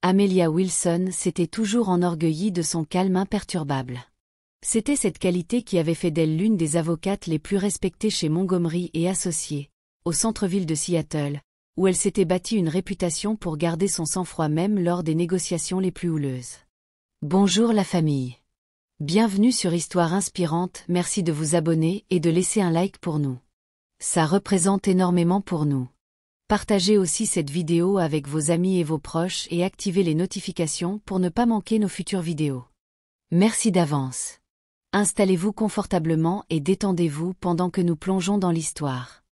Amelia Wilson s'était toujours enorgueillie de son calme imperturbable. C'était cette qualité qui avait fait d'elle l'une des avocates les plus respectées chez Montgomery et Associés, au centre-ville de Seattle, où elle s'était bâtie une réputation pour garder son sang-froid même lors des négociations les plus houleuses. Bonjour la famille. Bienvenue sur Histoire Inspirante, merci de vous abonner et de laisser un like pour nous. Ça représente énormément pour nous. Partagez aussi cette vidéo avec vos amis et vos proches et activez les notifications pour ne pas manquer nos futures vidéos. Merci d'avance. Installez-vous confortablement et détendez-vous pendant que nous plongeons dans l'histoire.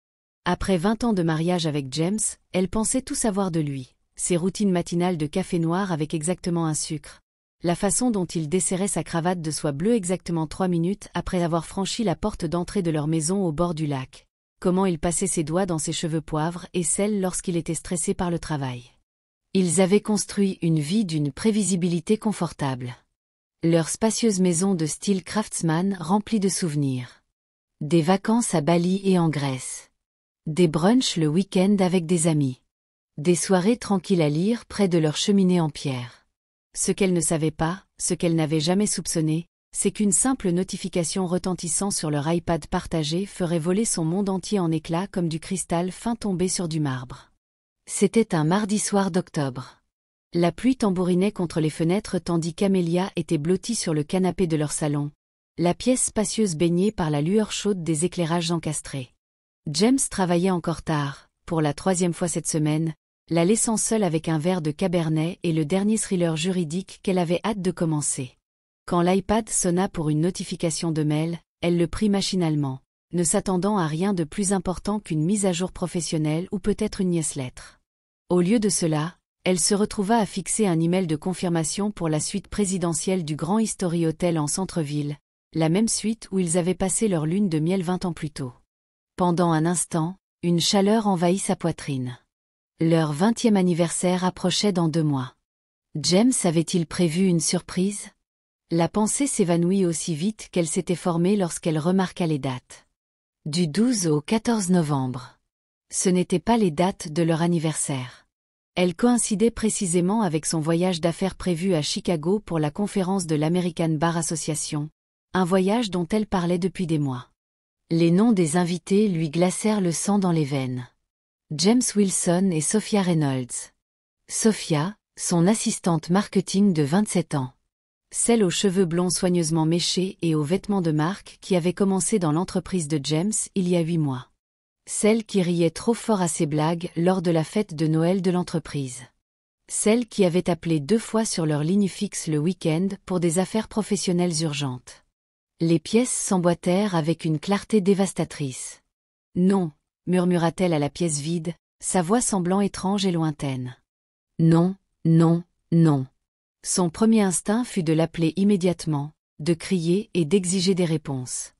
Après 20 ans de mariage avec James, elle pensait tout savoir de lui, ses routines matinales de café noir avec exactement un sucre, la façon dont il desserrait sa cravate de soie bleue exactement 3 minutes après avoir franchi la porte d'entrée de leur maison au bord du lac. Comment il passait ses doigts dans ses cheveux poivre et sel lorsqu'il était stressé par le travail. Ils avaient construit une vie d'une prévisibilité confortable. Leur spacieuse maison de style craftsman remplie de souvenirs. Des vacances à Bali et en Grèce. Des brunchs le week-end avec des amis. Des soirées tranquilles à lire près de leur cheminée en pierre. Ce qu'elle ne savait pas, ce qu'elle n'avait jamais soupçonné, c'est qu'une simple notification retentissant sur leur iPad partagé ferait voler son monde entier en éclats comme du cristal fin tombé sur du marbre. C'était un mardi soir d'octobre. La pluie tambourinait contre les fenêtres tandis qu'Amelia était blottie sur le canapé de leur salon, la pièce spacieuse baignée par la lueur chaude des éclairages encastrés. James travaillait encore tard, pour la 3e fois cette semaine, la laissant seule avec un verre de cabernet et le dernier thriller juridique qu'elle avait hâte de commencer. Quand l'iPad sonna pour une notification de mail, elle le prit machinalement, ne s'attendant à rien de plus important qu'une mise à jour professionnelle ou peut-être une newsletter. Au lieu de cela, elle se retrouva à fixer un email de confirmation pour la suite présidentielle du Grand History Hotel en centre-ville, la même suite où ils avaient passé leur lune de miel 20 ans plus tôt. Pendant un instant, une chaleur envahit sa poitrine. Leur 20e anniversaire approchait dans 2 mois. James avait-il prévu une surprise ? La pensée s'évanouit aussi vite qu'elle s'était formée lorsqu'elle remarqua les dates. Du 12 au 14 novembre. Ce n'étaient pas les dates de leur anniversaire. Elles coïncidaient précisément avec son voyage d'affaires prévu à Chicago pour la conférence de l'American Bar Association, un voyage dont elle parlait depuis des mois. Les noms des invités lui glacèrent le sang dans les veines. James Wilson et Sophia Reynolds. Sophia, son assistante marketing de 27 ans. Celle aux cheveux blonds soigneusement méchés et aux vêtements de marque qui avait commencé dans l'entreprise de James il y a 8 mois. Celle qui riait trop fort à ses blagues lors de la fête de Noël de l'entreprise. Celle qui avait appelé 2 fois sur leur ligne fixe le week-end pour des affaires professionnelles urgentes. Les pièces s'emboîtèrent avec une clarté dévastatrice. Non, murmura-t-elle à la pièce vide, sa voix semblant étrange et lointaine. Non, non, non. Son premier instinct fut de l'appeler immédiatement, de crier et d'exiger des réponses.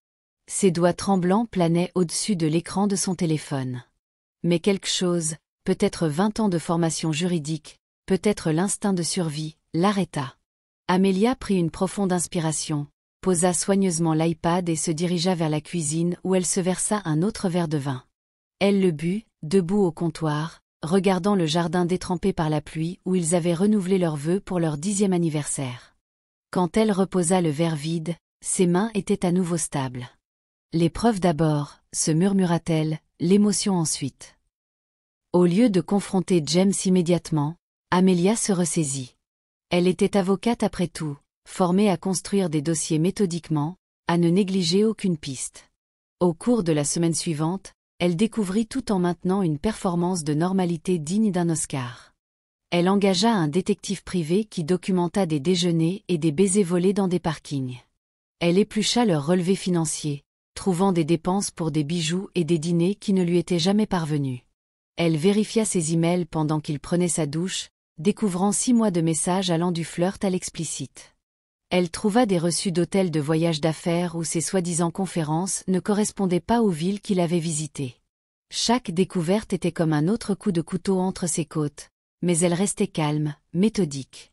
Ses doigts tremblants planaient au-dessus de l'écran de son téléphone. Mais quelque chose, peut-être 20 ans de formation juridique, peut-être l'instinct de survie, l'arrêta. Amelia prit une profonde inspiration, posa soigneusement l'iPad et se dirigea vers la cuisine où elle se versa un autre verre de vin. Elle le but, debout au comptoir, regardant le jardin détrempé par la pluie où ils avaient renouvelé leurs vœux pour leur 10e anniversaire. Quand elle reposa le verre vide, ses mains étaient à nouveau stables. L'épreuve d'abord, se murmura-t-elle, l'émotion ensuite. Au lieu de confronter James immédiatement, Amelia se ressaisit. Elle était avocate après tout, formée à construire des dossiers méthodiquement, à ne négliger aucune piste. Au cours de la semaine suivante, elle découvrit tout en maintenant une performance de normalité digne d'un Oscar. Elle engagea un détective privé qui documenta des déjeuners et des baisers volés dans des parkings. Elle éplucha leurs relevés financiers, trouvant des dépenses pour des bijoux et des dîners qui ne lui étaient jamais parvenus. Elle vérifia ses emails pendant qu'il prenait sa douche, découvrant 6 mois de messages allant du flirt à l'explicite. Elle trouva des reçus d'hôtels de voyage d'affaires où ses soi-disant conférences ne correspondaient pas aux villes qu'il avait visitées. Chaque découverte était comme un autre coup de couteau entre ses côtes, mais elle restait calme, méthodique.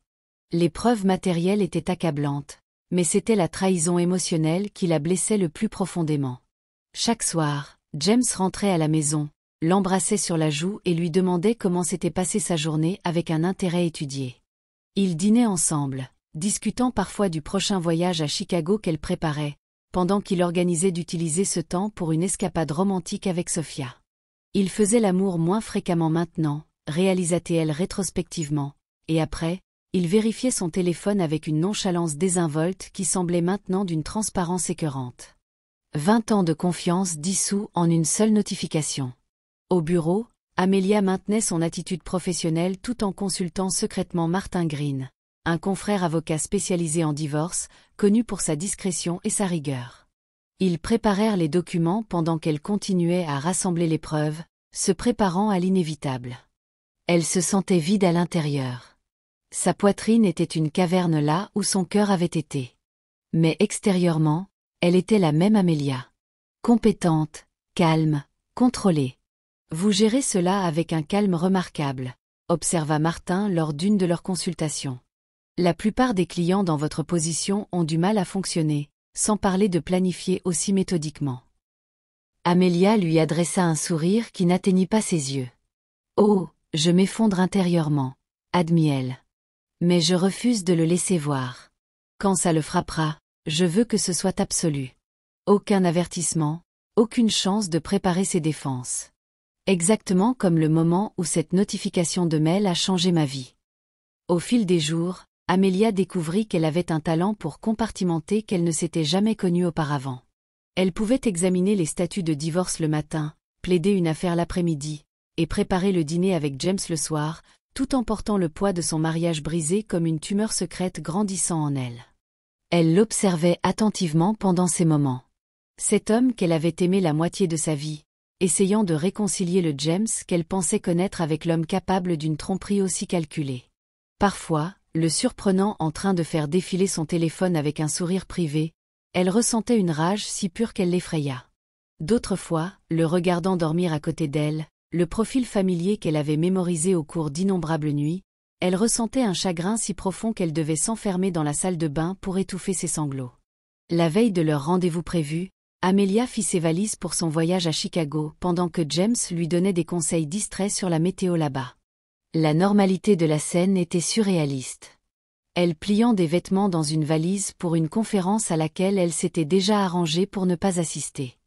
Les preuves matérielles étaient accablantes, mais c'était la trahison émotionnelle qui la blessait le plus profondément. Chaque soir, James rentrait à la maison, l'embrassait sur la joue et lui demandait comment s'était passée sa journée avec un intérêt étudié. Ils dînaient ensemble, discutant parfois du prochain voyage à Chicago qu'elle préparait, pendant qu'il organisait d'utiliser ce temps pour une escapade romantique avec Sophia. Ils faisaient l'amour moins fréquemment maintenant, réalisa-t-elle rétrospectivement, et après, il vérifiait son téléphone avec une nonchalance désinvolte qui semblait maintenant d'une transparence écœurante. 20 ans de confiance dissous en une seule notification. Au bureau, Amelia maintenait son attitude professionnelle tout en consultant secrètement Martin Green, un confrère avocat spécialisé en divorce, connu pour sa discrétion et sa rigueur. Ils préparèrent les documents pendant qu'elle continuait à rassembler les preuves, se préparant à l'inévitable. Elle se sentait vide à l'intérieur. Sa poitrine était une caverne là où son cœur avait été. Mais extérieurement, elle était la même Amelia. Compétente, calme, contrôlée. Vous gérez cela avec un calme remarquable, observa Martin lors d'une de leurs consultations. La plupart des clients dans votre position ont du mal à fonctionner, sans parler de planifier aussi méthodiquement. Amelia lui adressa un sourire qui n'atteignit pas ses yeux. Oh, je m'effondre intérieurement, admit-elle. Mais je refuse de le laisser voir. Quand ça le frappera, je veux que ce soit absolu. Aucun avertissement, aucune chance de préparer ses défenses. Exactement comme le moment où cette notification de mail a changé ma vie. Au fil des jours, Amelia découvrit qu'elle avait un talent pour compartimenter qu'elle ne s'était jamais connue auparavant. Elle pouvait examiner les statuts de divorce le matin, plaider une affaire l'après-midi, et préparer le dîner avec James le soir, tout en portant le poids de son mariage brisé comme une tumeur secrète grandissant en elle. Elle l'observait attentivement pendant ces moments. Cet homme qu'elle avait aimé la moitié de sa vie, essayant de réconcilier le James qu'elle pensait connaître avec l'homme capable d'une tromperie aussi calculée. Parfois, le surprenant en train de faire défiler son téléphone avec un sourire privé, elle ressentait une rage si pure qu'elle l'effraya. D'autres fois, le regardant dormir à côté d'elle, le profil familier qu'elle avait mémorisé au cours d'innombrables nuits, elle ressentait un chagrin si profond qu'elle devait s'enfermer dans la salle de bain pour étouffer ses sanglots. La veille de leur rendez-vous prévu, Amelia fit ses valises pour son voyage à Chicago pendant que James lui donnait des conseils distraits sur la météo là-bas. La normalité de la scène était surréaliste. Elle pliant des vêtements dans une valise pour une conférence à laquelle elle s'était déjà arrangée pour ne pas assister.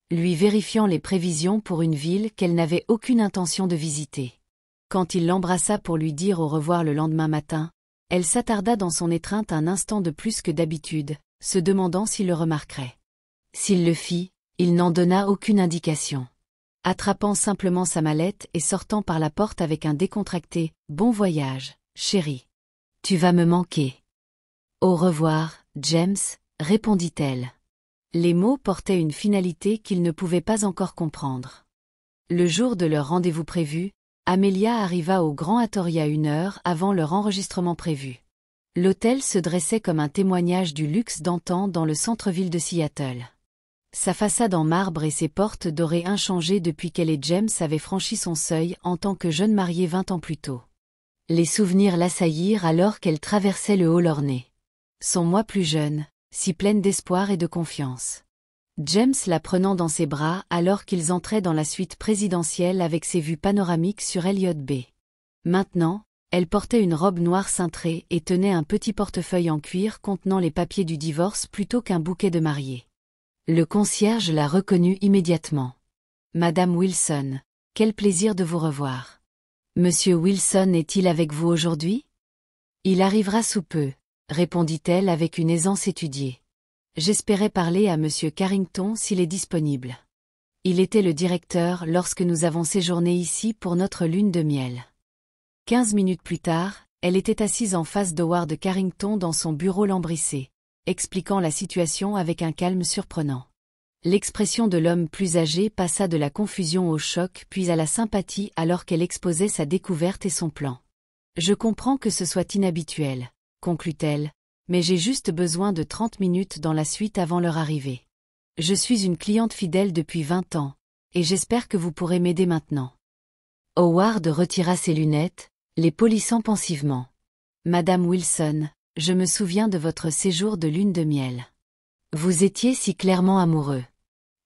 Lui vérifiant les prévisions pour une ville qu'elle n'avait aucune intention de visiter. Quand il l'embrassa pour lui dire au revoir le lendemain matin, elle s'attarda dans son étreinte un instant de plus que d'habitude, se demandant s'il le remarquerait. S'il le fit, il n'en donna aucune indication. Attrapant simplement sa mallette et sortant par la porte avec un décontracté « Bon voyage, chérie. Tu vas me manquer. » « Au revoir, James, » répondit-elle. Les mots portaient une finalité qu'il ne pouvait pas encore comprendre. Le jour de leur rendez-vous prévu, Amelia arriva au Grand Atoria 1 heure avant leur enregistrement prévu. L'hôtel se dressait comme un témoignage du luxe d'antan dans le centre-ville de Seattle. Sa façade en marbre et ses portes dorées inchangées depuis qu'elle et James avaient franchi son seuil en tant que jeunes mariés 20 ans plus tôt. Les souvenirs l'assaillirent alors qu'elle traversait le hall orné. Son moi plus jeune, si pleine d'espoir et de confiance. James la prenant dans ses bras alors qu'ils entraient dans la suite présidentielle avec ses vues panoramiques sur Elliott Bay. Maintenant, elle portait une robe noire cintrée et tenait un petit portefeuille en cuir contenant les papiers du divorce plutôt qu'un bouquet de mariée. Le concierge la reconnut immédiatement. « Madame Wilson, quel plaisir de vous revoir. Monsieur Wilson est-il avec vous aujourd'hui ? » « Il arrivera sous peu, » répondit-elle avec une aisance étudiée. « J'espérais parler à Monsieur Carrington s'il est disponible. Il était le directeur lorsque nous avons séjourné ici pour notre lune de miel. » 15 minutes plus tard, elle était assise en face d'Howard Carrington dans son bureau lambrissé, expliquant la situation avec un calme surprenant. L'expression de l'homme plus âgé passa de la confusion au choc puis à la sympathie alors qu'elle exposait sa découverte et son plan. « Je comprends que ce soit inhabituel, » conclut-elle, « mais j'ai juste besoin de 30 minutes dans la suite avant leur arrivée. Je suis une cliente fidèle depuis 20 ans, et j'espère que vous pourrez m'aider maintenant. » Howard retira ses lunettes, les polissant pensivement. « Madame Wilson, je me souviens de votre séjour de lune de miel. Vous étiez si clairement amoureux.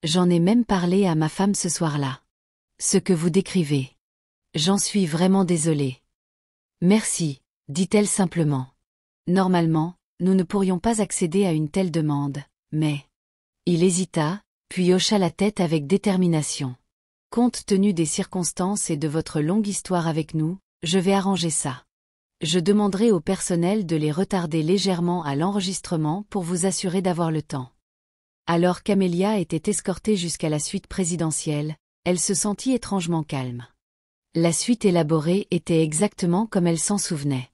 J'en ai même parlé à ma femme ce soir-là. Ce que vous décrivez. J'en suis vraiment désolée. » « Merci, dit-elle simplement. Normalement, nous ne pourrions pas accéder à une telle demande, mais... Il hésita, puis hocha la tête avec détermination. Compte tenu des circonstances et de votre longue histoire avec nous, je vais arranger ça. Je demanderai au personnel de les retarder légèrement à l'enregistrement pour vous assurer d'avoir le temps. Alors qu'Amelia était escortée jusqu'à la suite présidentielle, elle se sentit étrangement calme. La suite élaborée était exactement comme elle s'en souvenait.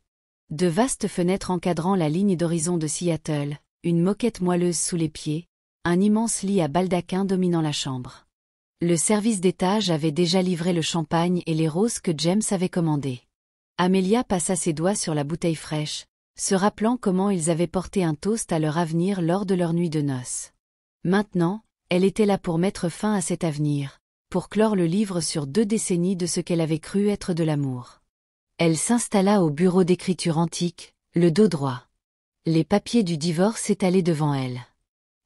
De vastes fenêtres encadrant la ligne d'horizon de Seattle, une moquette moelleuse sous les pieds, un immense lit à baldaquin dominant la chambre. Le service d'étage avait déjà livré le champagne et les roses que James avait commandés. Amelia passa ses doigts sur la bouteille fraîche, se rappelant comment ils avaient porté un toast à leur avenir lors de leur nuit de noces. Maintenant, elle était là pour mettre fin à cet avenir, pour clore le livre sur 2 décennies de ce qu'elle avait cru être de l'amour. Elle s'installa au bureau d'écriture antique, le dos droit. Les papiers du divorce étalés devant elle.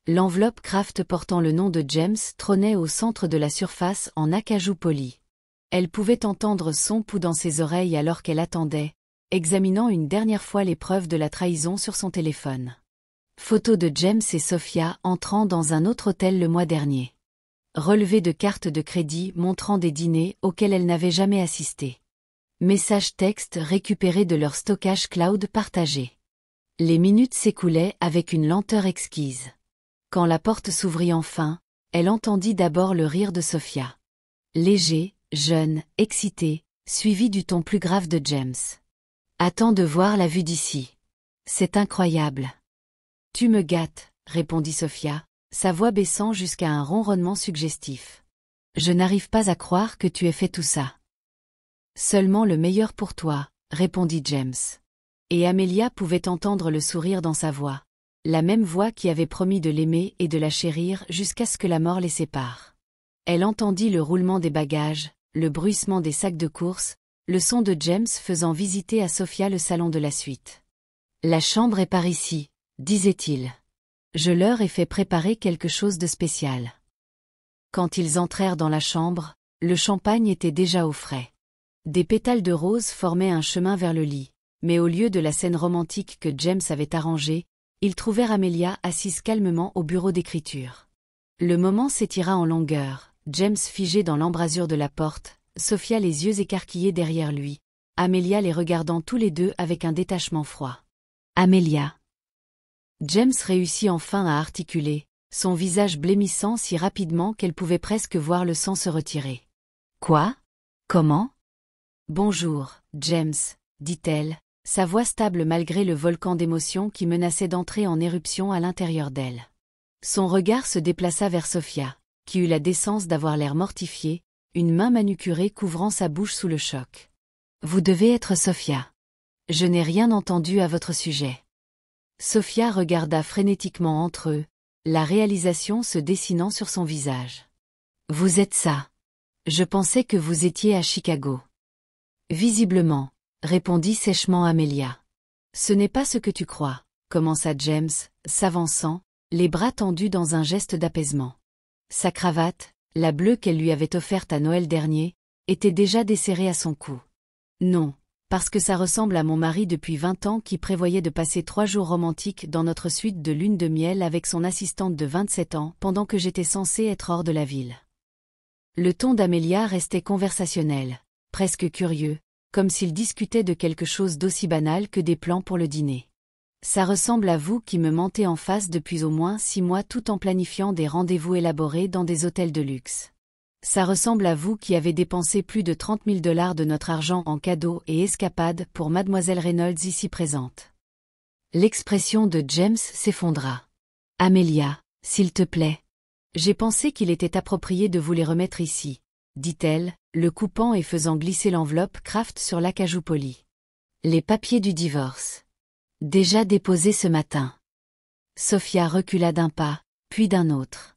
L'enveloppe Kraft portant le nom de James trônait au centre de la surface en acajou poli. Elle pouvait entendre son pouls dans ses oreilles alors qu'elle attendait, examinant une dernière fois les preuves de la trahison sur son téléphone. Photo de James et Sophia entrant dans un autre hôtel le mois dernier. Relevé de cartes de crédit montrant des dîners auxquels elle n'avait jamais assisté. Messages textes récupérés de leur stockage cloud partagé. Les minutes s'écoulaient avec une lenteur exquise. Quand la porte s'ouvrit enfin, elle entendit d'abord le rire de Sophia. Léger, jeune, excité, suivi du ton plus grave de James. « Attends de voir la vue d'ici. C'est incroyable. »« Tu me gâtes, » répondit Sophia, sa voix baissant jusqu'à un ronronnement suggestif. « Je n'arrive pas à croire que tu aies fait tout ça. »« Seulement le meilleur pour toi, » répondit James. Et Amelia pouvait entendre le sourire dans sa voix. La même voix qui avait promis de l'aimer et de la chérir jusqu'à ce que la mort les sépare. Elle entendit le roulement des bagages, le bruissement des sacs de course, le son de James faisant visiter à Sophia le salon de la suite. « La chambre est par ici, » disait-il. « Je leur ai fait préparer quelque chose de spécial. » Quand ils entrèrent dans la chambre, le champagne était déjà au frais. Des pétales de rose formaient un chemin vers le lit, mais au lieu de la scène romantique que James avait arrangée, ils trouvèrent Amelia assise calmement au bureau d'écriture. Le moment s'étira en longueur, James figé dans l'embrasure de la porte, Sophia les yeux écarquillés derrière lui, Amelia les regardant tous les deux avec un détachement froid. « Amelia !» James réussit enfin à articuler, son visage blêmissant si rapidement qu'elle pouvait presque voir le sang se retirer. « Quoi ? Comment ? » « Bonjour, James, » dit-elle, sa voix stable malgré le volcan d'émotions qui menaçait d'entrer en éruption à l'intérieur d'elle. Son regard se déplaça vers Sophia, qui eut la décence d'avoir l'air mortifiée, une main manucurée couvrant sa bouche sous le choc. « Vous devez être Sophia. Je n'ai rien entendu à votre sujet. » Sophia regarda frénétiquement entre eux, la réalisation se dessinant sur son visage. « Vous êtes ça. Je pensais que vous étiez à Chicago. » « Visiblement, » répondit sèchement Amelia. « Ce n'est pas ce que tu crois, » commença James, s'avançant, les bras tendus dans un geste d'apaisement. Sa cravate, la bleue qu'elle lui avait offerte à Noël dernier, était déjà desserrée à son cou. « Non, parce que ça ressemble à mon mari depuis 20 ans qui prévoyait de passer 3 jours romantiques dans notre suite de lune de miel avec son assistante de 27 ans pendant que j'étais censée être hors de la ville. » Le ton d'Amelia restait conversationnel, presque curieux, comme s'il discutait de quelque chose d'aussi banal que des plans pour le dîner. « Ça ressemble à vous qui me mentez en face depuis au moins 6 mois tout en planifiant des rendez-vous élaborés dans des hôtels de luxe. Ça ressemble à vous qui avez dépensé plus de 30 000 $ de notre argent en cadeaux et escapades pour Mademoiselle Reynolds ici présente. » L'expression de James s'effondra. « Amelia, s'il te plaît. J'ai pensé qu'il était approprié de vous les remettre ici, » dit-elle, le coupant et faisant glisser l'enveloppe Kraft sur l'acajou poli. « Les papiers du divorce. Déjà déposés ce matin. » Sophia recula d'un pas, puis d'un autre.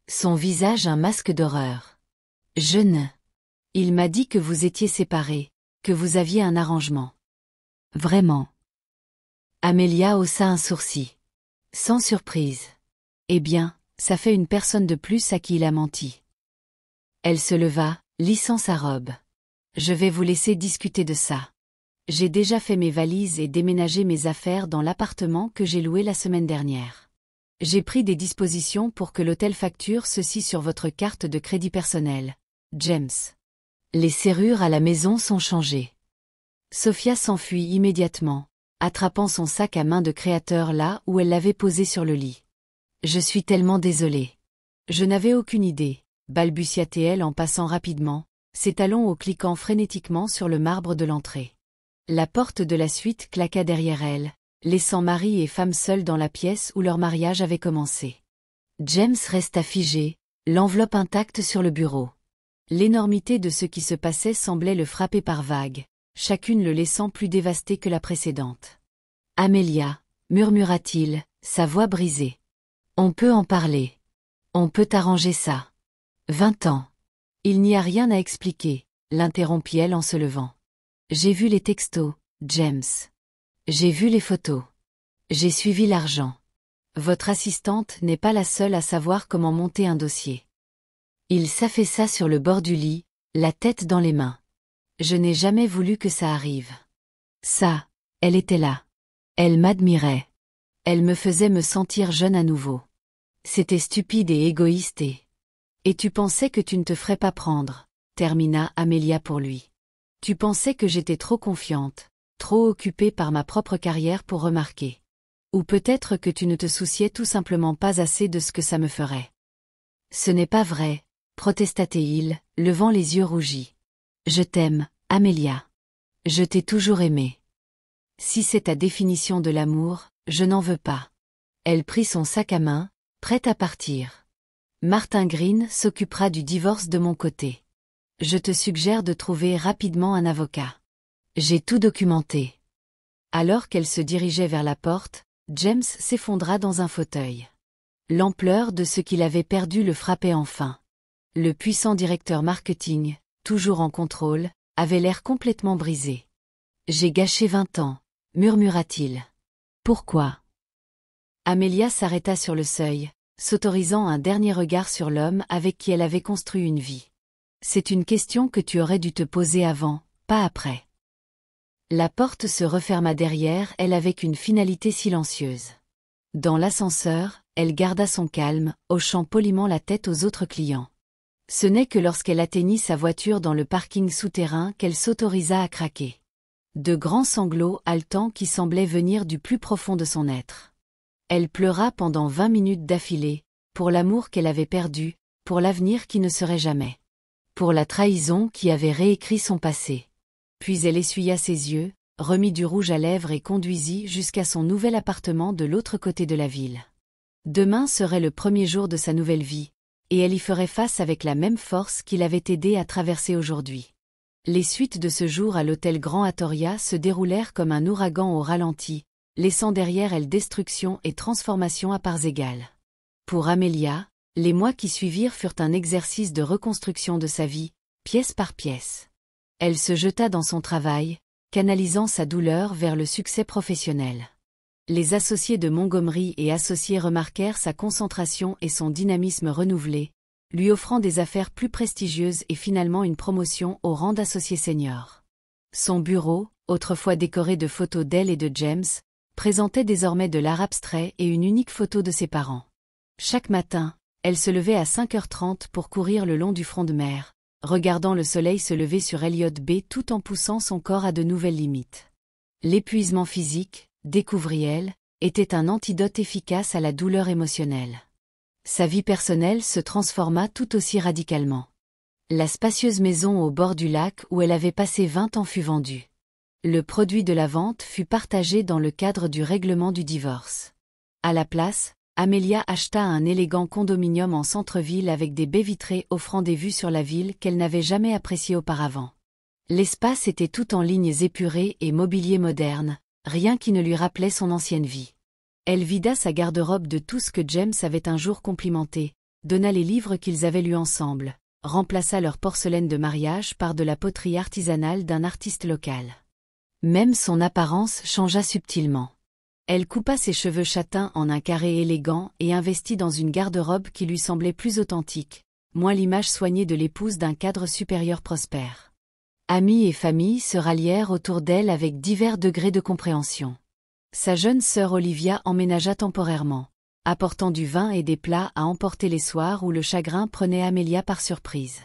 Son visage un masque d'horreur. « Je ne. Il m'a dit que vous étiez séparés, que vous aviez un arrangement. » « Vraiment ?» Amelia haussa un sourcil. Sans surprise. « Eh bien, ça fait une personne de plus à qui il a menti. » Elle se leva, lissant sa robe. « Je vais vous laisser discuter de ça. J'ai déjà fait mes valises et déménagé mes affaires dans l'appartement que j'ai loué la semaine dernière. J'ai pris des dispositions pour que l'hôtel facture ceci sur votre carte de crédit personnel. James. Les serrures à la maison sont changées. Sophia s'enfuit immédiatement, attrapant son sac à main de créateur là où elle l'avait posé sur le lit. Je suis tellement désolée. Je n'avais aucune idée, balbutia-t-elle en passant rapidement, ses talons au cliquant frénétiquement sur le marbre de l'entrée. La porte de la suite claqua derrière elle, laissant mari et femme seuls dans la pièce où leur mariage avait commencé. James resta figé, l'enveloppe intacte sur le bureau. L'énormité de ce qui se passait semblait le frapper par vagues, chacune le laissant plus dévasté que la précédente. « Amelia, murmura-t-il, sa voix brisée. On peut en parler. On peut arranger ça. 20 ans. Il n'y a rien à expliquer, l'interrompit-elle en se levant. J'ai vu les textos, James. J'ai vu les photos. J'ai suivi l'argent. Votre assistante n'est pas la seule à savoir comment monter un dossier. Il s'affaissa sur le bord du lit, la tête dans les mains. Je n'ai jamais voulu que ça arrive. Ça, elle était là. Elle m'admirait. Elle me faisait me sentir jeune à nouveau. C'était stupide et égoïste et tu pensais que tu ne te ferais pas prendre, termina Amelia pour lui. Tu pensais que j'étais trop confiante, trop occupée par ma propre carrière pour remarquer. Ou peut-être que tu ne te souciais tout simplement pas assez de ce que ça me ferait. Ce n'est pas vrai, protesta-t-il, levant les yeux rougis. Je t'aime, Amelia. Je t'ai toujours aimée. Si c'est ta définition de l'amour, je n'en veux pas. Elle prit son sac à main, prête à partir. Martin Green s'occupera du divorce de mon côté. Je te suggère de trouver rapidement un avocat. J'ai tout documenté. Alors qu'elle se dirigeait vers la porte, James s'effondra dans un fauteuil. L'ampleur de ce qu'il avait perdu le frappait enfin. Le puissant directeur marketing, toujours en contrôle, avait l'air complètement brisé. J'ai gâché 20 ans, murmura-t-il. Pourquoi? Amelia s'arrêta sur le seuil, s'autorisant un dernier regard sur l'homme avec qui elle avait construit une vie. C'est une question que tu aurais dû te poser avant, pas après. La porte se referma derrière elle avec une finalité silencieuse. Dans l'ascenseur, elle garda son calme, hochant poliment la tête aux autres clients. Ce n'est que lorsqu'elle atteignit sa voiture dans le parking souterrain qu'elle s'autorisa à craquer. De grands sanglots haletants qui semblaient venir du plus profond de son être. Elle pleura pendant 20 minutes d'affilée, pour l'amour qu'elle avait perdu, pour l'avenir qui ne serait jamais. Pour la trahison qui avait réécrit son passé. Puis elle essuya ses yeux, remit du rouge à lèvres et conduisit jusqu'à son nouvel appartement de l'autre côté de la ville. Demain serait le premier jour de sa nouvelle vie, et elle y ferait face avec la même force qui l'avait aidée à traverser aujourd'hui. Les suites de ce jour à l'hôtel Grand Atoria se déroulèrent comme un ouragan au ralenti, laissant derrière elle destruction et transformation à parts égales. Pour Amelia, les mois qui suivirent furent un exercice de reconstruction de sa vie, pièce par pièce. Elle se jeta dans son travail, canalisant sa douleur vers le succès professionnel. Les associés de Montgomery et associés remarquèrent sa concentration et son dynamisme renouvelé, lui offrant des affaires plus prestigieuses et finalement une promotion au rang d'associé senior. Son bureau, autrefois décoré de photos d'elle et de James, présentait désormais de l'art abstrait et une unique photo de ses parents. Chaque matin, elle se levait à 5h30 pour courir le long du front de mer, regardant le soleil se lever sur Elliott Bay tout en poussant son corps à de nouvelles limites. L'épuisement physique, découvrit-elle, était un antidote efficace à la douleur émotionnelle. Sa vie personnelle se transforma tout aussi radicalement. La spacieuse maison au bord du lac où elle avait passé 20 ans fut vendue. Le produit de la vente fut partagé dans le cadre du règlement du divorce. À la place, Amelia acheta un élégant condominium en centre-ville avec des baies vitrées offrant des vues sur la ville qu'elle n'avait jamais appréciée auparavant. L'espace était tout en lignes épurées et mobilier moderne, rien qui ne lui rappelait son ancienne vie. Elle vida sa garde-robe de tout ce que James avait un jour complimenté, donna les livres qu'ils avaient lus ensemble, remplaça leur porcelaine de mariage par de la poterie artisanale d'un artiste local. Même son apparence changea subtilement. Elle coupa ses cheveux châtains en un carré élégant et investit dans une garde-robe qui lui semblait plus authentique, moins l'image soignée de l'épouse d'un cadre supérieur prospère. Amis et famille se rallièrent autour d'elle avec divers degrés de compréhension. Sa jeune sœur Olivia emménagea temporairement, apportant du vin et des plats à emporter les soirs où le chagrin prenait Amelia par surprise.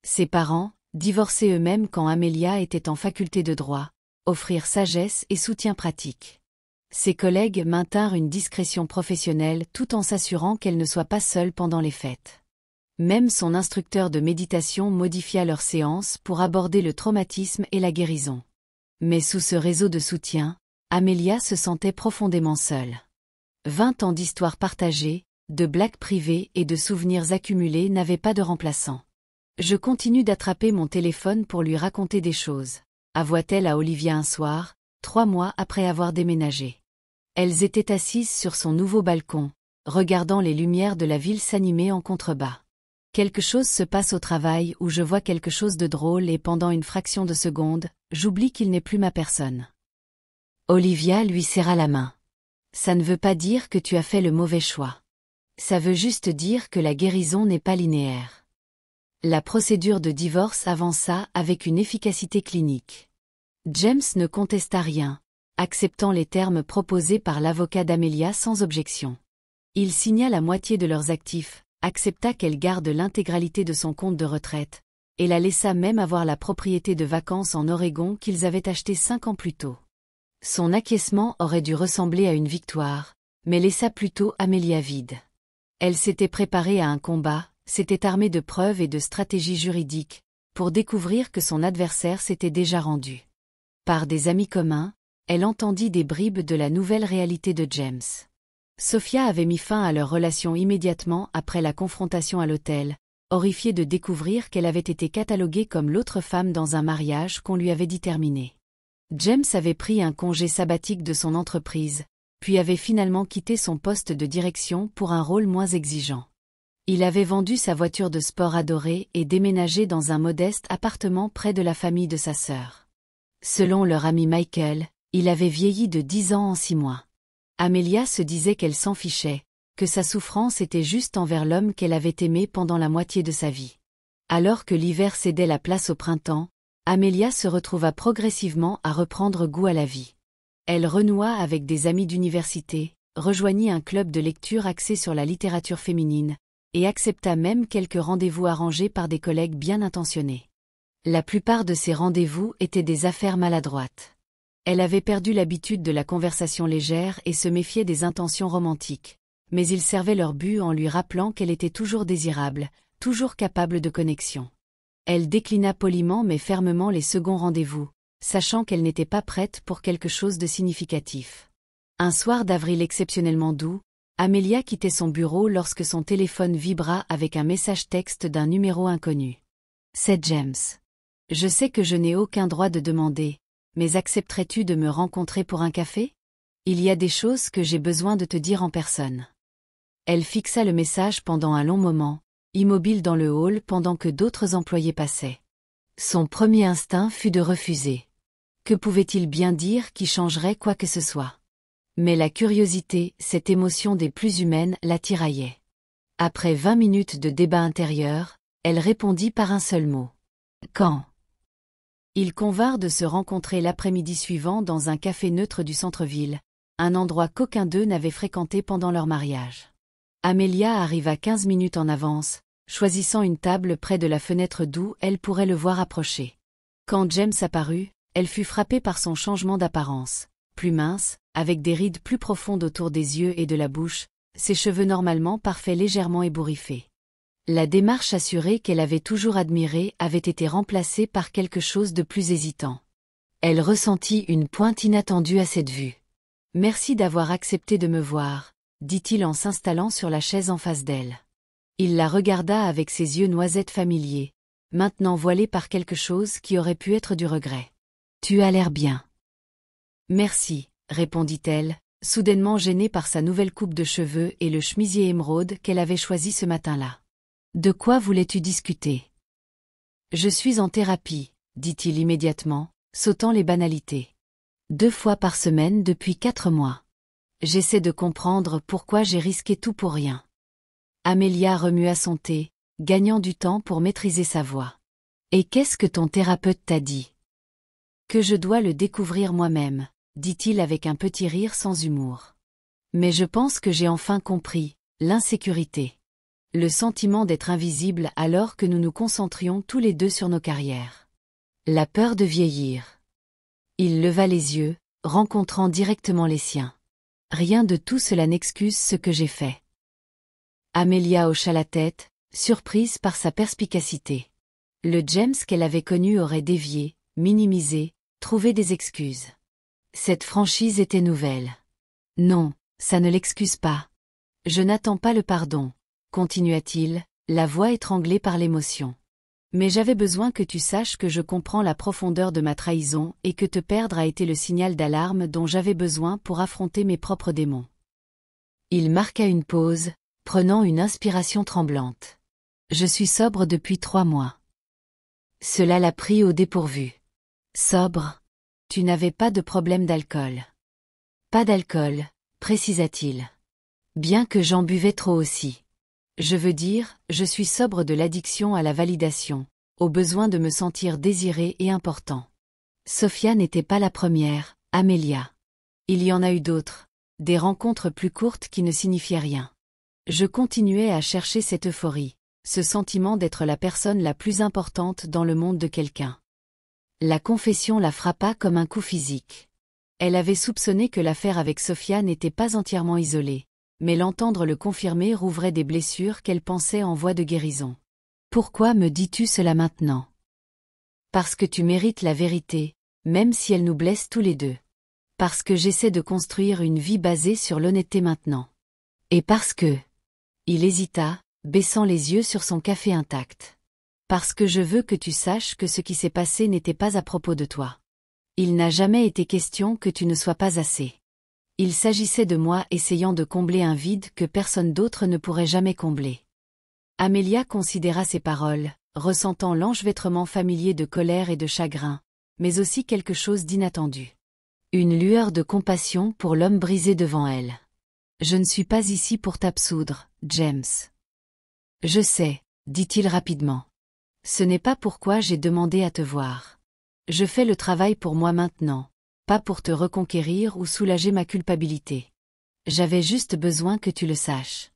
Ses parents, divorcés eux-mêmes quand Amelia était en faculté de droit, offrirent sagesse et soutien pratique. Ses collègues maintinrent une discrétion professionnelle tout en s'assurant qu'elle ne soit pas seule pendant les fêtes. Même son instructeur de méditation modifia leurs séances pour aborder le traumatisme et la guérison. Mais sous ce réseau de soutien, Amelia se sentait profondément seule. 20 ans d'histoires partagées, de blagues privées et de souvenirs accumulés n'avaient pas de remplaçant. Je continue d'attraper mon téléphone pour lui raconter des choses, avoua-t-elle à Olivia un soir, 3 mois après avoir déménagé. Elles étaient assises sur son nouveau balcon, regardant les lumières de la ville s'animer en contrebas. Quelque chose se passe au travail où je vois quelque chose de drôle et pendant une fraction de seconde, j'oublie qu'il n'est plus ma personne. Olivia lui serra la main. Ça ne veut pas dire que tu as fait le mauvais choix. Ça veut juste dire que la guérison n'est pas linéaire. La procédure de divorce avança avec une efficacité clinique. James ne contesta rien, acceptant les termes proposés par l'avocat d'Amelia sans objection. Il signa la moitié de leurs actifs, accepta qu'elle garde l'intégralité de son compte de retraite, et la laissa même avoir la propriété de vacances en Oregon qu'ils avaient achetée 5 ans plus tôt. Son acquiescement aurait dû ressembler à une victoire, mais laissa plutôt Amelia vide. Elle s'était préparée à un combat, s'était armée de preuves et de stratégies juridiques, pour découvrir que son adversaire s'était déjà rendu. Par des amis communs, elle entendit des bribes de la nouvelle réalité de James. Sophia avait mis fin à leur relation immédiatement après la confrontation à l'hôtel, horrifiée de découvrir qu'elle avait été cataloguée comme l'autre femme dans un mariage qu'on lui avait dit terminé. James avait pris un congé sabbatique de son entreprise, puis avait finalement quitté son poste de direction pour un rôle moins exigeant. Il avait vendu sa voiture de sport adorée et déménagé dans un modeste appartement près de la famille de sa sœur. Selon leur ami Michael, il avait vieilli de 10 ans en 6 mois. Amelia se disait qu'elle s'en fichait, que sa souffrance était juste envers l'homme qu'elle avait aimé pendant la moitié de sa vie. Alors que l'hiver cédait la place au printemps, Amelia se retrouva progressivement à reprendre goût à la vie. Elle renoua avec des amis d'université, rejoignit un club de lecture axé sur la littérature féminine, et accepta même quelques rendez-vous arrangés par des collègues bien intentionnés. La plupart de ces rendez-vous étaient des affaires maladroites. Elle avait perdu l'habitude de la conversation légère et se méfiait des intentions romantiques, mais ils servaient leur but en lui rappelant qu'elle était toujours désirable, toujours capable de connexion. Elle déclina poliment mais fermement les seconds rendez-vous, sachant qu'elle n'était pas prête pour quelque chose de significatif. Un soir d'avril exceptionnellement doux, Amelia quittait son bureau lorsque son téléphone vibra avec un message texte d'un numéro inconnu. C'est James. Je sais que je n'ai aucun droit de demander, mais accepterais-tu de me rencontrer pour un café? Il y a des choses que j'ai besoin de te dire en personne. Elle fixa le message pendant un long moment, immobile dans le hall pendant que d'autres employés passaient. Son premier instinct fut de refuser. Que pouvait-il bien dire qui changerait quoi que ce soit? Mais la curiosité, cette émotion des plus humaines, la tiraillait. Après 20 minutes de débat intérieur, elle répondit par un seul mot. Quand? Ils convinrent de se rencontrer l'après-midi suivant dans un café neutre du centre-ville, un endroit qu'aucun d'eux n'avait fréquenté pendant leur mariage. Amelia arriva 15 minutes en avance, choisissant une table près de la fenêtre d'où elle pourrait le voir approcher. Quand James apparut, elle fut frappée par son changement d'apparence. Plus mince, avec des rides plus profondes autour des yeux et de la bouche, ses cheveux normalement parfaits légèrement ébouriffés. La démarche assurée qu'elle avait toujours admirée avait été remplacée par quelque chose de plus hésitant. Elle ressentit une pointe inattendue à cette vue. « Merci d'avoir accepté de me voir », dit-il en s'installant sur la chaise en face d'elle. Il la regarda avec ses yeux noisettes familiers, maintenant voilés par quelque chose qui aurait pu être du regret. « Tu as l'air bien. »« Merci », répondit-elle, soudainement gênée par sa nouvelle coupe de cheveux et le chemisier émeraude qu'elle avait choisi ce matin-là. « De quoi voulais-tu discuter ? » « Je suis en thérapie, » dit-il immédiatement, sautant les banalités. 2 fois par semaine depuis 4 mois. J'essaie de comprendre pourquoi j'ai risqué tout pour rien. Amelia remua son thé, gagnant du temps pour maîtriser sa voix. Et qu'est-ce que ton thérapeute t'a dit? Que je dois le découvrir moi-même, dit-il avec un petit rire sans humour. Mais je pense que j'ai enfin compris, l'insécurité. Le sentiment d'être invisible alors que nous nous concentrions tous les deux sur nos carrières. La peur de vieillir. Il leva les yeux, rencontrant directement les siens. Rien de tout cela n'excuse ce que j'ai fait. Amelia hocha la tête, surprise par sa perspicacité. Le James qu'elle avait connu aurait dévié, minimisé, trouvé des excuses. Cette franchise était nouvelle. Non, ça ne l'excuse pas. Je n'attends pas le pardon, continua-t-il, la voix étranglée par l'émotion. Mais j'avais besoin que tu saches que je comprends la profondeur de ma trahison et que te perdre a été le signal d'alarme dont j'avais besoin pour affronter mes propres démons. Il marqua une pause, prenant une inspiration tremblante. Je suis sobre depuis 3 mois. Cela l'a pris au dépourvu. Sobre? Tu n'avais pas de problème d'alcool. Pas d'alcool, précisa-t-il. Bien que j'en buvais trop aussi. Je veux dire, je suis sobre de l'addiction à la validation, au besoin de me sentir désiré et important. Sophia n'était pas la première, Amelia. Il y en a eu d'autres, des rencontres plus courtes qui ne signifiaient rien. Je continuais à chercher cette euphorie, ce sentiment d'être la personne la plus importante dans le monde de quelqu'un. La confession la frappa comme un coup physique. Elle avait soupçonné que l'affaire avec Sophia n'était pas entièrement isolée, mais l'entendre le confirmer rouvrait des blessures qu'elle pensait en voie de guérison. Pourquoi me dis-tu cela maintenant? Parce que tu mérites la vérité, même si elle nous blesse tous les deux. Parce que j'essaie de construire une vie basée sur l'honnêteté maintenant. Et parce que... Il hésita, baissant les yeux sur son café intact. Parce que je veux que tu saches que ce qui s'est passé n'était pas à propos de toi. Il n'a jamais été question que tu ne sois pas assez. Il s'agissait de moi essayant de combler un vide que personne d'autre ne pourrait jamais combler. Amelia considéra ces paroles, ressentant l'enchevêtrement familier de colère et de chagrin, mais aussi quelque chose d'inattendu. Une lueur de compassion pour l'homme brisé devant elle. Je ne suis pas ici pour t'absoudre, James. Je sais, dit-il rapidement. Ce n'est pas pourquoi j'ai demandé à te voir. Je fais le travail pour moi maintenant, pas pour te reconquérir ou soulager ma culpabilité. J'avais juste besoin que tu le saches.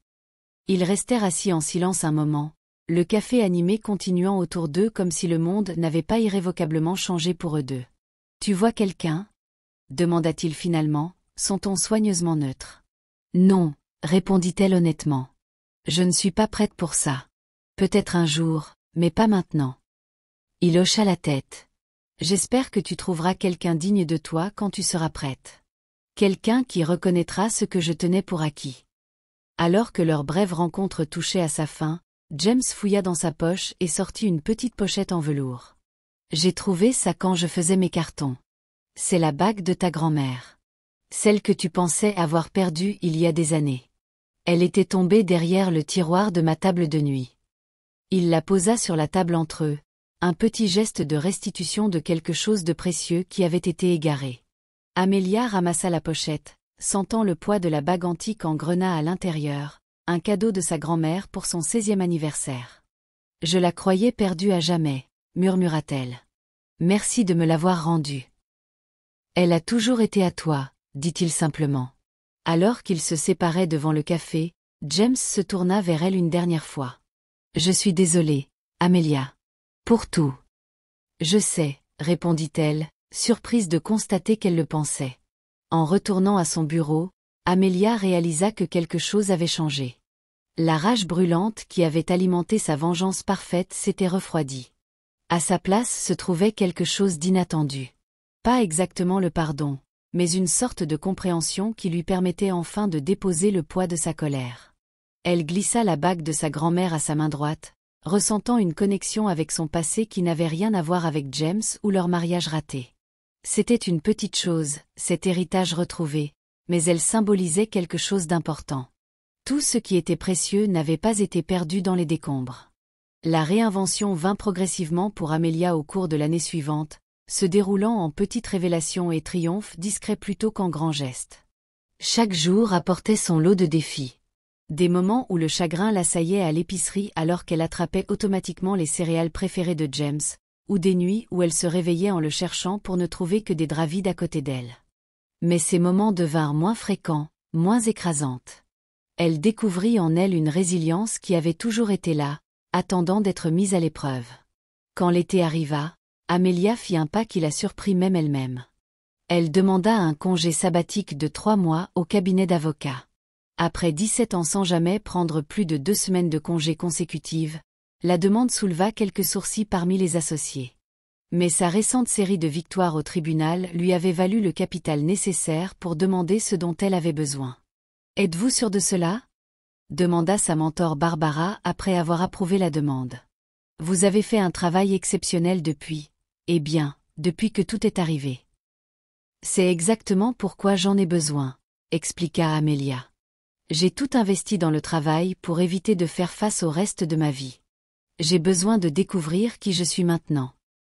Ils restèrent assis en silence un moment, le café animé continuant autour d'eux comme si le monde n'avait pas irrévocablement changé pour eux deux. Tu vois quelqu'un? Demanda-t-il finalement, son ton soigneusement neutre. Non, répondit-elle honnêtement. Je ne suis pas prête pour ça. Peut-être un jour, mais pas maintenant. Il hocha la tête. J'espère que tu trouveras quelqu'un digne de toi quand tu seras prête. Quelqu'un qui reconnaîtra ce que je tenais pour acquis. Alors que leur brève rencontre touchait à sa fin, James fouilla dans sa poche et sortit une petite pochette en velours. J'ai trouvé ça quand je faisais mes cartons. C'est la bague de ta grand-mère. Celle que tu pensais avoir perdue il y a des années. Elle était tombée derrière le tiroir de ma table de nuit. Il la posa sur la table entre eux, un petit geste de restitution de quelque chose de précieux qui avait été égaré. Amelia ramassa la pochette, sentant le poids de la bague antique en grenat à l'intérieur, un cadeau de sa grand-mère pour son 16e anniversaire. Je la croyais perdue à jamais, murmura-t-elle. Merci de me l'avoir rendue. Elle a toujours été à toi, dit-il simplement. Alors qu'ils se séparaient devant le café, James se tourna vers elle une dernière fois. Je suis désolée, Amelia. Pour tout. Je sais, répondit-elle, surprise de constater qu'elle le pensait. En retournant à son bureau, Amelia réalisa que quelque chose avait changé. La rage brûlante qui avait alimenté sa vengeance parfaite s'était refroidie. À sa place se trouvait quelque chose d'inattendu. Pas exactement le pardon, mais une sorte de compréhension qui lui permettait enfin de déposer le poids de sa colère. Elle glissa la bague de sa grand-mère à sa main droite, ressentant une connexion avec son passé qui n'avait rien à voir avec James ou leur mariage raté. C'était une petite chose, cet héritage retrouvé, mais elle symbolisait quelque chose d'important. Tout ce qui était précieux n'avait pas été perdu dans les décombres. La réinvention vint progressivement pour Amelia au cours de l'année suivante, se déroulant en petites révélations et triomphes discrets plutôt qu'en grands gestes. Chaque jour apportait son lot de défis. Des moments où le chagrin l'assaillait à l'épicerie alors qu'elle attrapait automatiquement les céréales préférées de James, ou des nuits où elle se réveillait en le cherchant pour ne trouver que des draps vides à côté d'elle. Mais ces moments devinrent moins fréquents, moins écrasantes. Elle découvrit en elle une résilience qui avait toujours été là, attendant d'être mise à l'épreuve. Quand l'été arriva, Amelia fit un pas qui la surprit même elle-même. Elle demanda un congé sabbatique de 3 mois au cabinet d'avocat. Après 17 ans sans jamais prendre plus de 2 semaines de congé consécutives, la demande souleva quelques sourcils parmi les associés. Mais sa récente série de victoires au tribunal lui avait valu le capital nécessaire pour demander ce dont elle avait besoin. « Êtes-vous sûr de cela ?» demanda sa mentor Barbara après avoir approuvé la demande. « Vous avez fait un travail exceptionnel depuis, eh bien, depuis que tout est arrivé. » « C'est exactement pourquoi j'en ai besoin, » expliqua Amelia. « J'ai tout investi dans le travail pour éviter de faire face au reste de ma vie. J'ai besoin de découvrir qui je suis maintenant.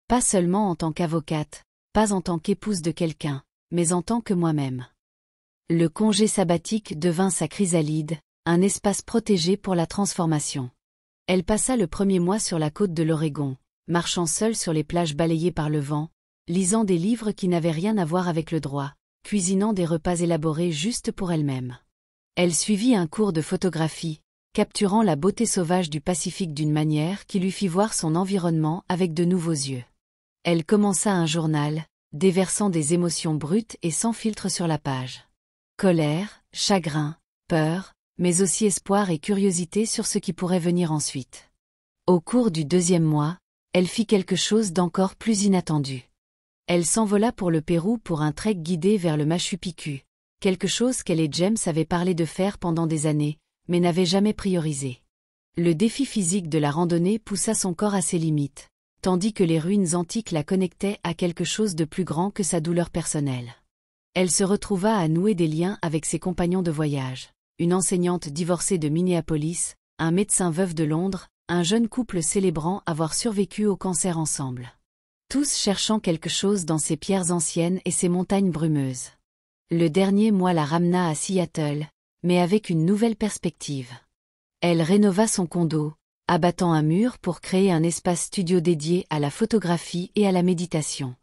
Pas seulement en tant qu'avocate, pas en tant qu'épouse de quelqu'un, mais en tant que moi-même. » Le congé sabbatique devint sa chrysalide, un espace protégé pour la transformation. Elle passa le premier mois sur la côte de l'Oregon, marchant seule sur les plages balayées par le vent, lisant des livres qui n'avaient rien à voir avec le droit, cuisinant des repas élaborés juste pour elle-même. Elle suivit un cours de photographie, capturant la beauté sauvage du Pacifique d'une manière qui lui fit voir son environnement avec de nouveaux yeux. Elle commença un journal, déversant des émotions brutes et sans filtre sur la page. Colère, chagrin, peur, mais aussi espoir et curiosité sur ce qui pourrait venir ensuite. Au cours du 2e mois, elle fit quelque chose d'encore plus inattendu. Elle s'envola pour le Pérou pour un trek guidé vers le Machu Picchu, quelque chose qu'elle et James avaient parlé de faire pendant des années, mais n'avaient jamais priorisé. Le défi physique de la randonnée poussa son corps à ses limites, tandis que les ruines antiques la connectaient à quelque chose de plus grand que sa douleur personnelle. Elle se retrouva à nouer des liens avec ses compagnons de voyage, une enseignante divorcée de Minneapolis, un médecin veuf de Londres, un jeune couple célébrant avoir survécu au cancer ensemble. Tous cherchant quelque chose dans ces pierres anciennes et ces montagnes brumeuses. Le dernier mois la ramena à Seattle, mais avec une nouvelle perspective. Elle rénova son condo, abattant un mur pour créer un espace studio dédié à la photographie et à la méditation.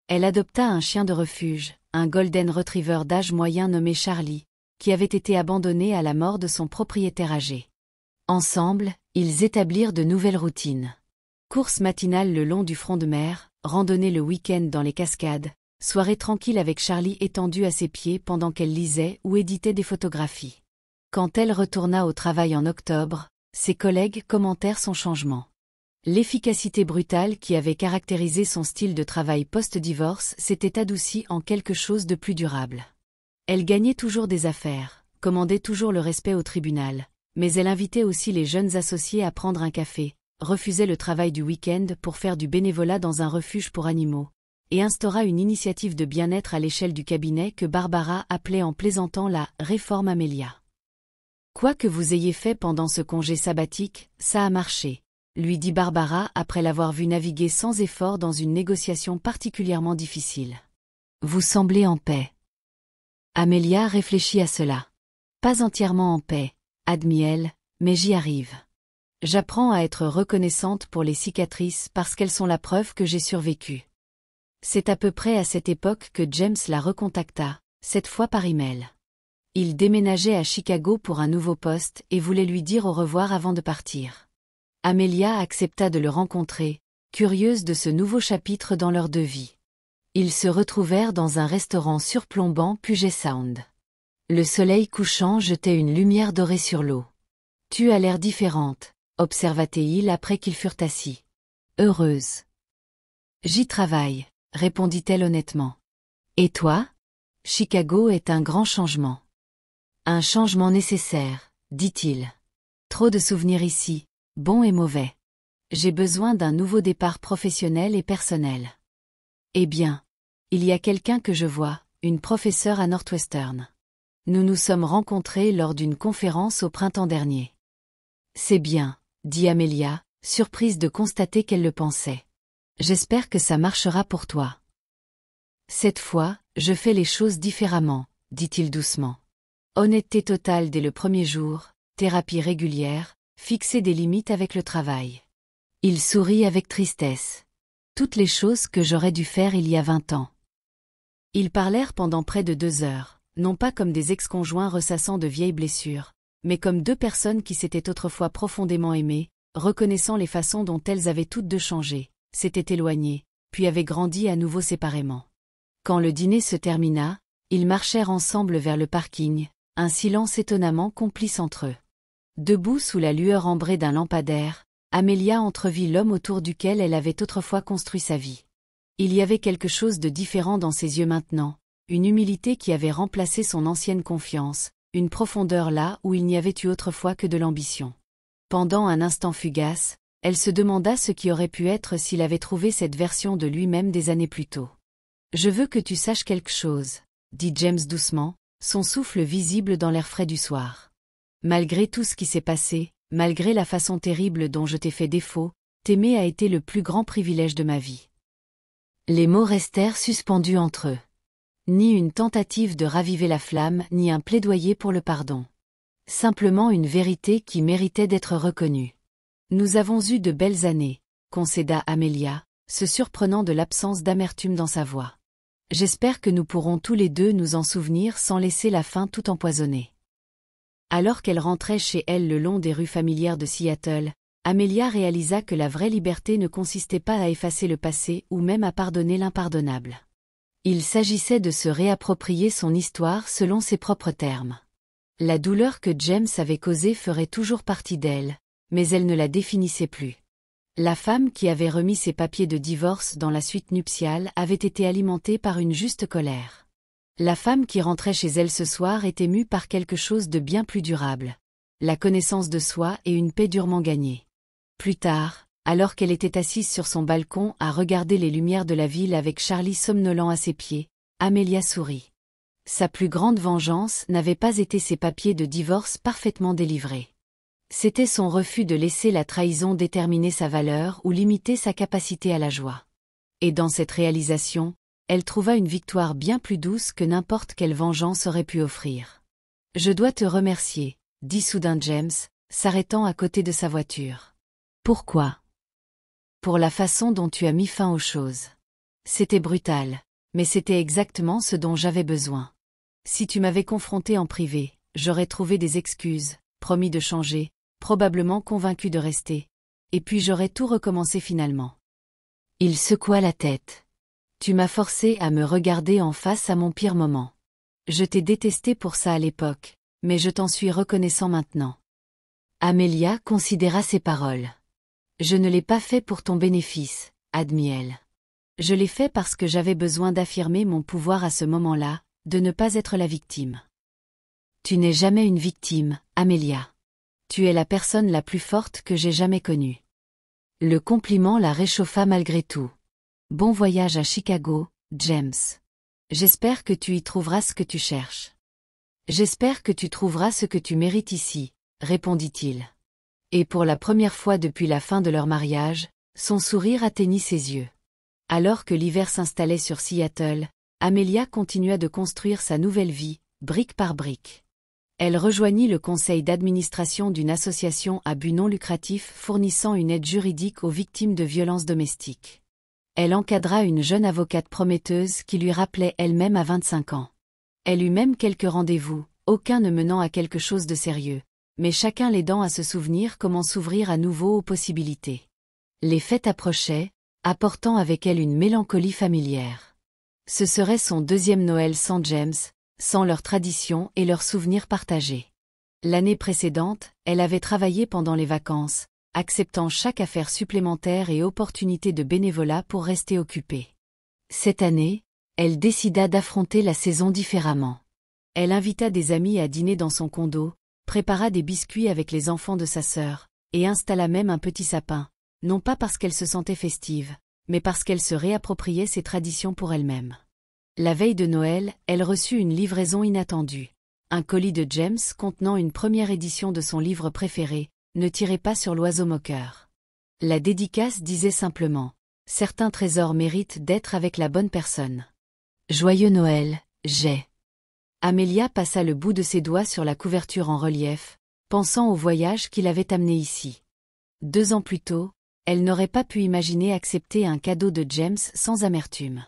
Elle adopta un chien de refuge, un golden retriever d'âge moyen nommé Charlie, qui avait été abandonné à la mort de son propriétaire âgé. Ensemble, ils établirent de nouvelles routines. Courses matinales le long du front de mer, randonnée le week-end dans les cascades, soirée tranquille avec Charlie étendu à ses pieds pendant qu'elle lisait ou éditait des photographies. Quand elle retourna au travail en octobre, ses collègues commentèrent son changement. L'efficacité brutale qui avait caractérisé son style de travail post-divorce s'était adoucie en quelque chose de plus durable. Elle gagnait toujours des affaires, commandait toujours le respect au tribunal, mais elle invitait aussi les jeunes associés à prendre un café, refusait le travail du week-end pour faire du bénévolat dans un refuge pour animaux, et instaura une initiative de bien-être à l'échelle du cabinet que Barbara appelait en plaisantant la « réforme Amelia ». « Quoi que vous ayez fait pendant ce congé sabbatique, ça a marché », lui dit Barbara après l'avoir vu naviguer sans effort dans une négociation particulièrement difficile. « Vous semblez en paix. » Amelia réfléchit à cela. « Pas entièrement en paix, » admit-elle, « mais j'y arrive. J'apprends à être reconnaissante pour les cicatrices parce qu'elles sont la preuve que j'ai survécu. » C'est à peu près à cette époque que James la recontacta, cette fois par email. Il déménageait à Chicago pour un nouveau poste et voulait lui dire au revoir avant de partir. Amelia accepta de le rencontrer, curieuse de ce nouveau chapitre dans leurs deux vies. Ils se retrouvèrent dans un restaurant surplombant Puget Sound. Le soleil couchant jetait une lumière dorée sur l'eau. « Tu as l'air différente », observa-t-il après qu'ils furent assis. « Heureuse. »« J'y travaille », répondit-elle honnêtement. « Et toi ? Chicago est un grand changement. » « Un changement nécessaire, dit-il. Trop de souvenirs ici, bons et mauvais. J'ai besoin d'un nouveau départ professionnel et personnel. » Eh bien, il y a quelqu'un que je vois, une professeure à Northwestern. Nous nous sommes rencontrés lors d'une conférence au printemps dernier. C'est bien, dit Amelia, surprise de constater qu'elle le pensait. J'espère que ça marchera pour toi. Cette fois, je fais les choses différemment, dit-il doucement. Honnêteté totale dès le premier jour, thérapie régulière, fixer des limites avec le travail. Il sourit avec tristesse. Toutes les choses que j'aurais dû faire il y a 20 ans. Ils parlèrent pendant près de 2 heures, non pas comme des ex-conjoints ressassant de vieilles blessures, mais comme deux personnes qui s'étaient autrefois profondément aimées, reconnaissant les façons dont elles avaient toutes deux changé, s'étaient éloignées, puis avaient grandi à nouveau séparément. Quand le dîner se termina, ils marchèrent ensemble vers le parking, un silence étonnamment complice entre eux. Debout sous la lueur ambrée d'un lampadaire, Amelia entrevit l'homme autour duquel elle avait autrefois construit sa vie. Il y avait quelque chose de différent dans ses yeux maintenant, une humilité qui avait remplacé son ancienne confiance, une profondeur là où il n'y avait eu autrefois que de l'ambition. Pendant un instant fugace, elle se demanda ce qui aurait pu être s'il avait trouvé cette version de lui-même des années plus tôt. « Je veux que tu saches quelque chose », dit James doucement, son souffle visible dans l'air frais du soir. « Malgré tout ce qui s'est passé, malgré la façon terrible dont je t'ai fait défaut, t'aimer a été le plus grand privilège de ma vie. » Les mots restèrent suspendus entre eux. Ni une tentative de raviver la flamme, ni un plaidoyer pour le pardon. Simplement une vérité qui méritait d'être reconnue. « Nous avons eu de belles années », concéda Amelia, se surprenant de l'absence d'amertume dans sa voix. « J'espère que nous pourrons tous les deux nous en souvenir sans laisser la faim tout empoisonner. » Alors qu'elle rentrait chez elle le long des rues familières de Seattle, Amelia réalisa que la vraie liberté ne consistait pas à effacer le passé ou même à pardonner l'impardonnable. Il s'agissait de se réapproprier son histoire selon ses propres termes. La douleur que James avait causée ferait toujours partie d'elle, mais elle ne la définissait plus. La femme qui avait remis ses papiers de divorce dans la suite nuptiale avait été alimentée par une juste colère. La femme qui rentrait chez elle ce soir était mue par quelque chose de bien plus durable. La connaissance de soi et une paix durement gagnée. Plus tard, alors qu'elle était assise sur son balcon à regarder les lumières de la ville avec Charlie somnolent à ses pieds, Amelia sourit. Sa plus grande vengeance n'avait pas été ses papiers de divorce parfaitement délivrés. C'était son refus de laisser la trahison déterminer sa valeur ou limiter sa capacité à la joie. Et dans cette réalisation, elle trouva une victoire bien plus douce que n'importe quelle vengeance aurait pu offrir. « Je dois te remercier », dit soudain James, s'arrêtant à côté de sa voiture. « Pourquoi ? » « Pour la façon dont tu as mis fin aux choses. C'était brutal, mais c'était exactement ce dont j'avais besoin. Si tu m'avais confronté en privé, j'aurais trouvé des excuses, promis de changer, probablement convaincu de rester. Et puis j'aurais tout recommencé finalement. » Il secoua la tête. « Tu m'as forcé à me regarder en face à mon pire moment. Je t'ai détesté pour ça à l'époque, mais je t'en suis reconnaissant maintenant. » Amelia considéra ses paroles. « Je ne l'ai pas fait pour ton bénéfice, » admit-elle. « Je l'ai fait parce que j'avais besoin d'affirmer mon pouvoir à ce moment-là, de ne pas être la victime. » Tu n'es jamais une victime, Amelia. Tu es la personne la plus forte que j'ai jamais connue. Le compliment la réchauffa malgré tout. « Bon voyage à Chicago, James. J'espère que tu y trouveras ce que tu cherches. »« J'espère que tu trouveras ce que tu mérites ici, » répondit-il. Et pour la première fois depuis la fin de leur mariage, son sourire atteignit ses yeux. Alors que l'hiver s'installait sur Seattle, Amelia continua de construire sa nouvelle vie, brique par brique. Elle rejoignit le conseil d'administration d'une association à but non lucratif fournissant une aide juridique aux victimes de violences domestiques. Elle encadra une jeune avocate prometteuse qui lui rappelait elle-même à 25 ans. Elle eut même quelques rendez-vous, aucun ne menant à quelque chose de sérieux, mais chacun l'aidant à se souvenir comment s'ouvrir à nouveau aux possibilités. Les fêtes approchaient, apportant avec elles une mélancolie familière. Ce serait son deuxième Noël sans James, sans leurs traditions et leurs souvenirs partagés. L'année précédente, elle avait travaillé pendant les vacances, acceptant chaque affaire supplémentaire et opportunité de bénévolat pour rester occupée. Cette année, elle décida d'affronter la saison différemment. Elle invita des amis à dîner dans son condo, prépara des biscuits avec les enfants de sa sœur, et installa même un petit sapin, non pas parce qu'elle se sentait festive, mais parce qu'elle se réappropriait ses traditions pour elle-même. La veille de Noël, elle reçut une livraison inattendue. Un colis de James contenant une première édition de son livre préféré, Ne tirez pas sur l'oiseau moqueur. La dédicace disait simplement « Certains trésors méritent d'être avec la bonne personne. Joyeux Noël, Jay. » Amelia passa le bout de ses doigts sur la couverture en relief, pensant au voyage qui l'avait amenée ici. 2 ans plus tôt, Elle n'aurait pas pu imaginer accepter un cadeau de James sans amertume.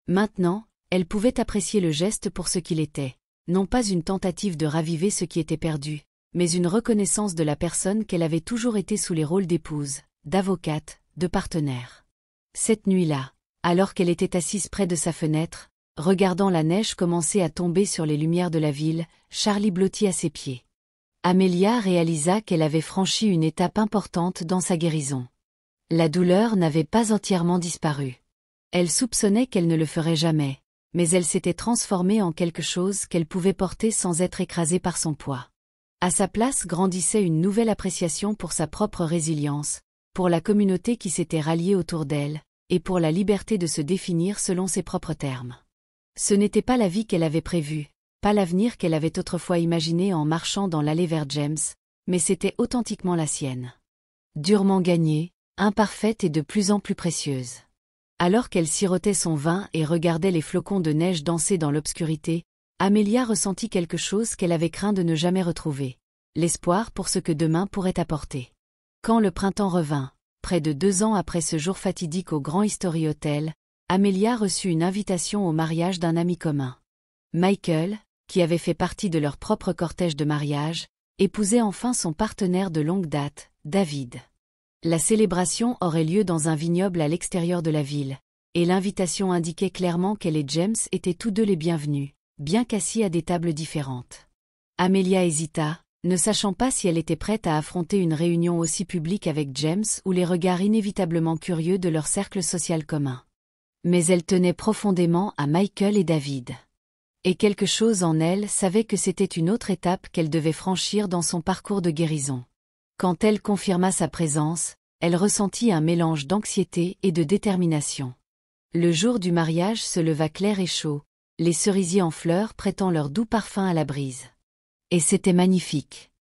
Maintenant, elle pouvait apprécier le geste pour ce qu'il était, non pas une tentative de raviver ce qui était perdu, mais une reconnaissance de la personne qu'elle avait toujours été sous les rôles d'épouse, d'avocate, de partenaire. Cette nuit-là, alors qu'elle était assise près de sa fenêtre, regardant la neige commencer à tomber sur les lumières de la ville, Charlie blottit à ses pieds. Amelia réalisa qu'elle avait franchi une étape importante dans sa guérison. La douleur n'avait pas entièrement disparu. Elle soupçonnait qu'elle ne le ferait jamais, mais elle s'était transformée en quelque chose qu'elle pouvait porter sans être écrasée par son poids. À sa place grandissait une nouvelle appréciation pour sa propre résilience, pour la communauté qui s'était ralliée autour d'elle, et pour la liberté de se définir selon ses propres termes. Ce n'était pas la vie qu'elle avait prévue, pas l'avenir qu'elle avait autrefois imaginé en marchant dans l'allée vers James, mais c'était authentiquement la sienne. Durement gagnée, imparfaite et de plus en plus précieuse. Alors qu'elle sirotait son vin et regardait les flocons de neige danser dans l'obscurité, Amelia ressentit quelque chose qu'elle avait craint de ne jamais retrouver, l'espoir pour ce que demain pourrait apporter. Quand le printemps revint, près de 2 ans après ce jour fatidique au Grand History Hotel, Amelia reçut une invitation au mariage d'un ami commun. Michael, qui avait fait partie de leur propre cortège de mariage, épousait enfin son partenaire de longue date, David. La célébration aurait lieu dans un vignoble à l'extérieur de la ville, et l'invitation indiquait clairement qu'elle et James étaient tous deux les bienvenus, bien qu'assis à des tables différentes. Amelia hésita, ne sachant pas si elle était prête à affronter une réunion aussi publique avec James ou les regards inévitablement curieux de leur cercle social commun. Mais elle tenait profondément à Michael et David. Et quelque chose en elle savait que c'était une autre étape qu'elle devait franchir dans son parcours de guérison. Quand elle confirma sa présence, elle ressentit un mélange d'anxiété et de détermination. Le jour du mariage se leva clair et chaud, les cerisiers en fleurs prêtant leur doux parfum à la brise. Et c'était magnifique.